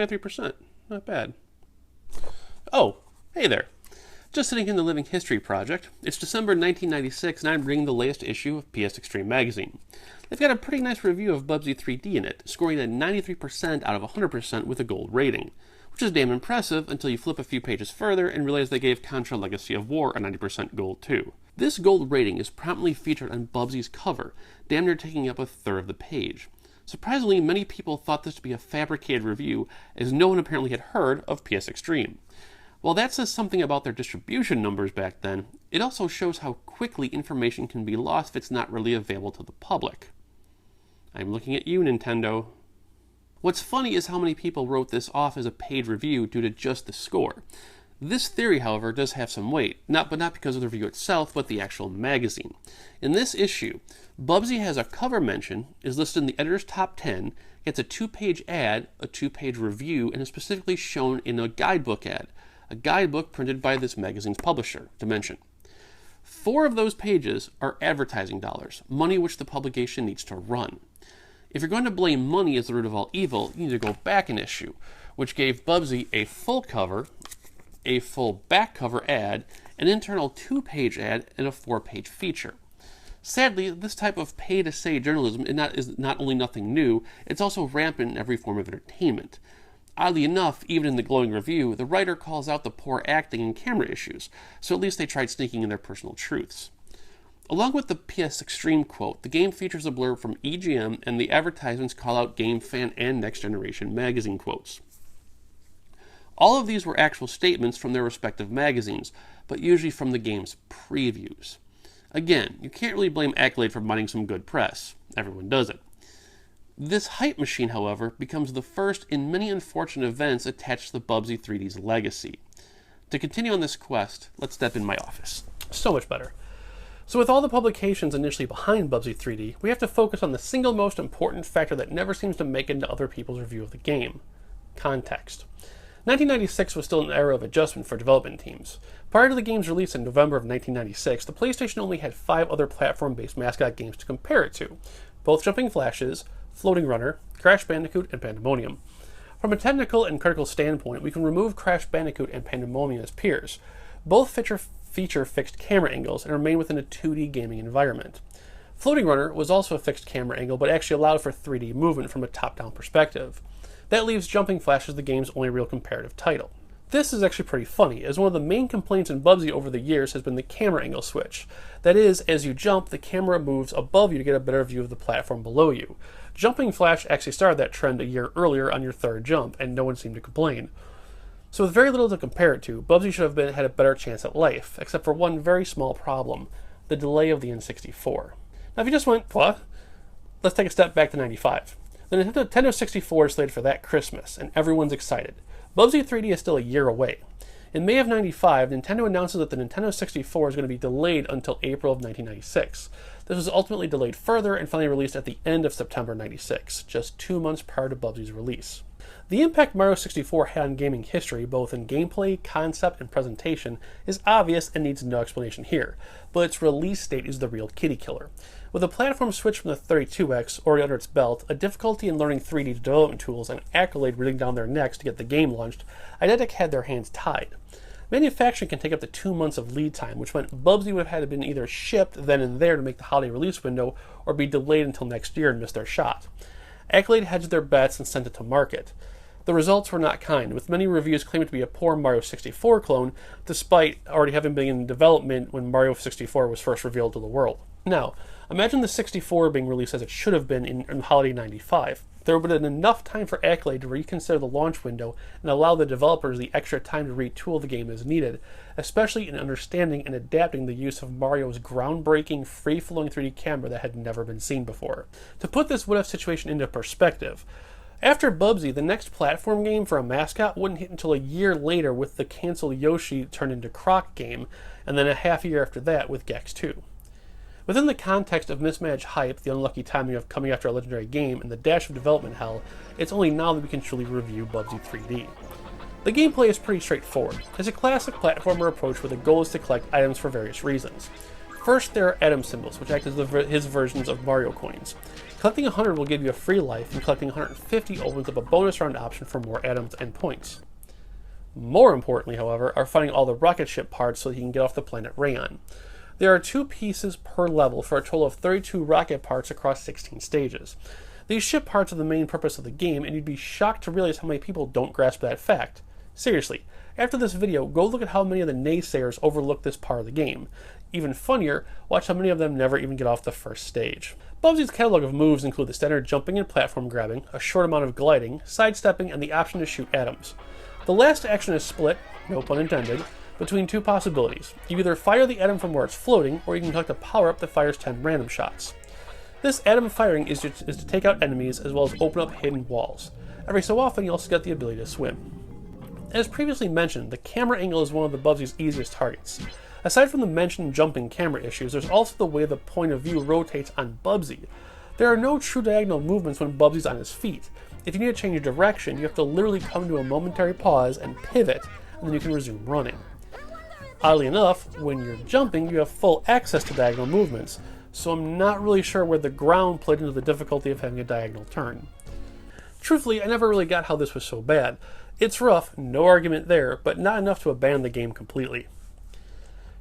93%. Not bad. Oh, hey there. Just sitting in the Living History Project. It's December 1996 and I'm bringing the latest issue of PS Extreme magazine. They've got a pretty nice review of Bubsy 3D in it, scoring at 93% out of 100% with a gold rating, which is damn impressive until you flip a few pages further and realize they gave Contra Legacy of War a 90% gold too. This gold rating is prominently featured on Bubsy's cover, damn near taking up a third of the page. Surprisingly, many people thought this to be a fabricated review, as no one apparently had heard of PS Extreme. While that says something about their distribution numbers back then, it also shows how quickly information can be lost if it's not really available to the public. I'm looking at you, Nintendo. What's funny is how many people wrote this off as a paid review due to just the score. This theory, however, does have some weight, not because of the review itself, but the actual magazine. In this issue, Bubsy has a cover mention, is listed in the editor's top 10, gets a 2-page ad, a 2-page review, and is specifically shown in a guidebook ad, a guidebook printed by this magazine's publisher, Dimension. 4 of those pages are advertising dollars, money which the publication needs to run. If you're going to blame money as the root of all evil, you need to go back an issue, which gave Bubsy a full cover, a full back cover ad, an internal 2-page ad, and a 4-page feature. Sadly, this type of pay-to-say journalism is not only nothing new, it's also rampant in every form of entertainment. Oddly enough, even in the glowing review, the writer calls out the poor acting and camera issues, so at least they tried sneaking in their personal truths. Along with the PS Extreme quote, the game features a blurb from EGM, and the advertisements call out Game Fan and Next Generation magazine quotes. All of these were actual statements from their respective magazines, but usually from the game's previews. Again, you can't really blame Accolade for mining some good press. Everyone does it. This hype machine, however, becomes the first in many unfortunate events attached to the Bubsy 3D's legacy. To continue on this quest, let's step in my office. So much better. So with all the publications initially behind Bubsy 3D, we have to focus on the single most important factor that never seems to make it into other people's review of the game: context. 1996 was still an era of adjustment for development teams. Prior to the game's release in November of 1996, the PlayStation only had 5 other platform-based mascot games to compare it to: both Jumping Flashes, Floating Runner, Crash Bandicoot, and Pandemonium. From a technical and critical standpoint, we can remove Crash Bandicoot and Pandemonium as peers. Both feature fixed camera angles and remain within a 2D gaming environment. Floating Runner was also a fixed camera angle, but actually allowed for 3D movement from a top-down perspective. That leaves Jumping Flash as the game's only real comparative title. This is actually pretty funny, as one of the main complaints in Bubsy over the years has been the camera angle switch. That is, as you jump, the camera moves above you to get a better view of the platform below you. Jumping Flash actually started that trend a year earlier on your third jump, and no one seemed to complain. So with very little to compare it to, Bubsy should have had a better chance at life, except for one very small problem: the delay of the N64. Now if you just went, what? Let's take a step back to 95. The Nintendo 64 is slated for that Christmas, and everyone's excited. Bubsy 3D is still a year away. In May of 95, Nintendo announces that the Nintendo 64 is going to be delayed until April of 1996. This was ultimately delayed further and finally released at the end of September 96, just 2 months prior to Bubsy's release. The impact Mario 64 had on gaming history, both in gameplay, concept, and presentation, is obvious and needs no explanation here, but its release date is the real kitty killer. With a platform switch from the 32X already under its belt, a difficulty in learning 3D development tools, and Accolade breathing down their necks to get the game launched, Eidetic had their hands tied. Manufacturing can take up to 2 months of lead time, which meant Bubsy would have had to been either shipped then and there to make the holiday release window, or be delayed until next year and miss their shot. Accolade hedged their bets and sent it to market. The results were not kind, with many reviews claiming it to be a poor Mario 64 clone, despite already having been in development when Mario 64 was first revealed to the world. Now, imagine the 64 being released as it should have been in holiday 95. There would have been enough time for Accolade to reconsider the launch window and allow the developers the extra time to retool the game as needed, especially in understanding and adapting the use of Mario's groundbreaking, free-flowing 3D camera that had never been seen before. To put this what-if situation into perspective, after Bubsy, the next platform game for a mascot wouldn't hit until a year later with the canceled Yoshi turned into Croc game, and then a half a year after that with Gex 2. Within the context of mismanaged hype, the unlucky timing of coming after a legendary game, and the dash of development hell, it's only now that we can truly review Bubsy 3D. The gameplay is pretty straightforward. It's a classic platformer approach where the goal is to collect items for various reasons. First, there are Atom symbols, which act as his versions of Mario coins. Collecting 100 will give you a free life, and collecting 150 opens up a bonus round option for more atoms and points. More importantly, however, are finding all the rocket ship parts so that you can get off the planet Rayon. There are 2 pieces per level for a total of 32 rocket parts across 16 stages. These ship parts are the main purpose of the game, and you'd be shocked to realize how many people don't grasp that fact. Seriously, after this video, go look at how many of the naysayers overlook this part of the game. Even funnier, watch how many of them never even get off the first stage. Bubsy's catalog of moves include the standard jumping and platform grabbing, a short amount of gliding, sidestepping, and the option to shoot atoms. The last action is split, no pun intended, between 2 possibilities. You either fire the atom from where it's floating, or you can collect a power-up that fires 10 random shots. This atom firing is to take out enemies as well as open up hidden walls. Every so often, you also get the ability to swim. As previously mentioned, the camera angle is one of the Bubsy's easiest targets. Aside from the mentioned jumping camera issues, there's also the way the point of view rotates on Bubsy. There are no true diagonal movements when Bubsy's on his feet. If you need to change direction, you have to literally come to a momentary pause and pivot, and then you can resume running. Oddly enough, when you're jumping, you have full access to diagonal movements, so I'm not really sure where the ground played into the difficulty of having a diagonal turn. Truthfully, I never really got how this was so bad. It's rough, no argument there, but not enough to abandon the game completely.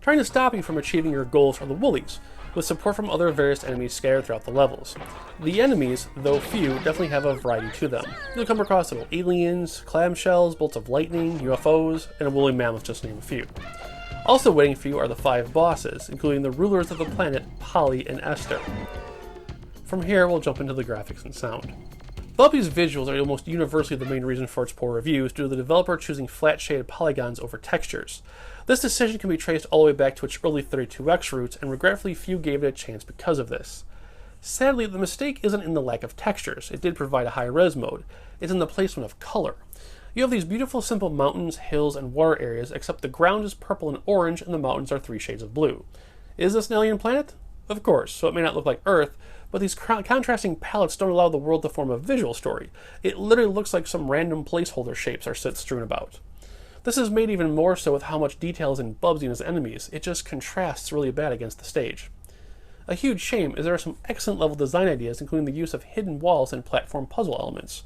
Trying to stop you from achieving your goals are the Woolies, with support from other various enemies scattered throughout the levels. The enemies, though few, definitely have a variety to them. You'll come across little aliens, clamshells, bolts of lightning, UFOs, and a woolly mammoth, just to name a few. Also waiting for you are the 5 bosses, including the rulers of the planet, Polly and Esther. From here, we'll jump into the graphics and sound. Bubsy's visuals are almost universally the main reason for its poor reviews, due to the developer choosing flat shaded polygons over textures. This decision can be traced all the way back to its early 32X roots, and regretfully few gave it a chance because of this. Sadly, the mistake isn't in the lack of textures. It did provide a high-res mode. It's in the placement of color. You have these beautiful simple mountains, hills, and water areas, except the ground is purple and orange and the mountains are 3 shades of blue. Is this an alien planet? Of course, so it may not look like Earth, but these contrasting palettes don't allow the world to form a visual story. It literally looks like some random placeholder shapes are strewn about. This is made even more so with how much detail is in Bubsy and his enemies. It just contrasts really bad against the stage. A huge shame is there are some excellent level design ideas, including the use of hidden walls and platform puzzle elements.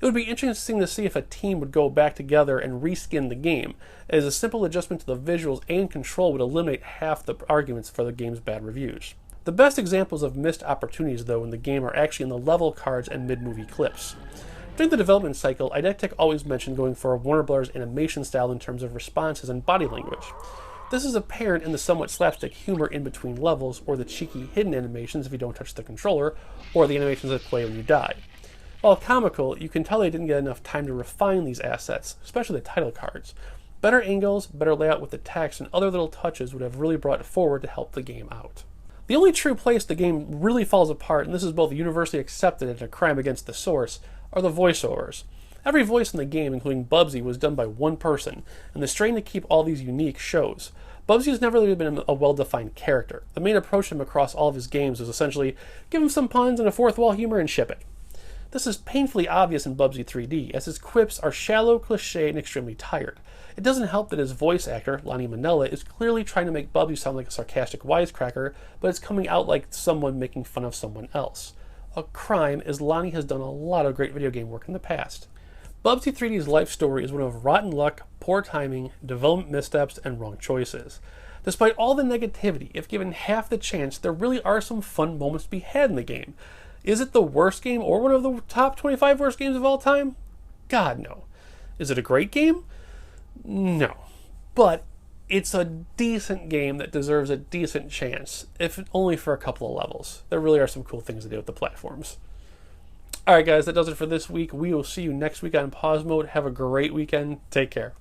It would be interesting to see if a team would go back together and reskin the game, as a simple adjustment to the visuals and control would eliminate half the arguments for the game's bad reviews. The best examples of missed opportunities, though, in the game are actually in the level cards and mid-movie clips. During the development cycle, Eidetic always mentioned going for a Warner Bros. Animation style in terms of responses and body language. This is apparent in the somewhat slapstick humor in between levels, or the cheeky hidden animations if you don't touch the controller, or the animations that play when you die. While comical, you can tell they didn't get enough time to refine these assets, especially the title cards. Better angles, better layout with the text, and other little touches would have really brought it forward to help the game out. The only true place the game really falls apart, and this is both universally accepted and a crime against the source, are the voiceovers. Every voice in the game, including Bubsy, was done by one person, and the strain to keep all these unique shows. Bubsy has never really been a well-defined character. The main approach to him across all of his games was essentially give him some puns and a fourth wall humor and ship it. This is painfully obvious in Bubsy 3D, as his quips are shallow, cliché, and extremely tired. It doesn't help that his voice actor, Lonnie Manella, is clearly trying to make Bubsy sound like a sarcastic wisecracker, but it's coming out like someone making fun of someone else. A crime, as Lonnie has done a lot of great video game work in the past. Bubsy 3D's life story is one of rotten luck, poor timing, development missteps, and wrong choices. Despite all the negativity, if given half the chance, there really are some fun moments to be had in the game. Is it the worst game or one of the top 25 worst games of all time? God, no. Is it a great game? No. But it's a decent game that deserves a decent chance, if only for a couple of levels. There really are some cool things to do with the platforms. Alright guys, that does it for this week. We will see you next week on Pause Mode. Have a great weekend. Take care.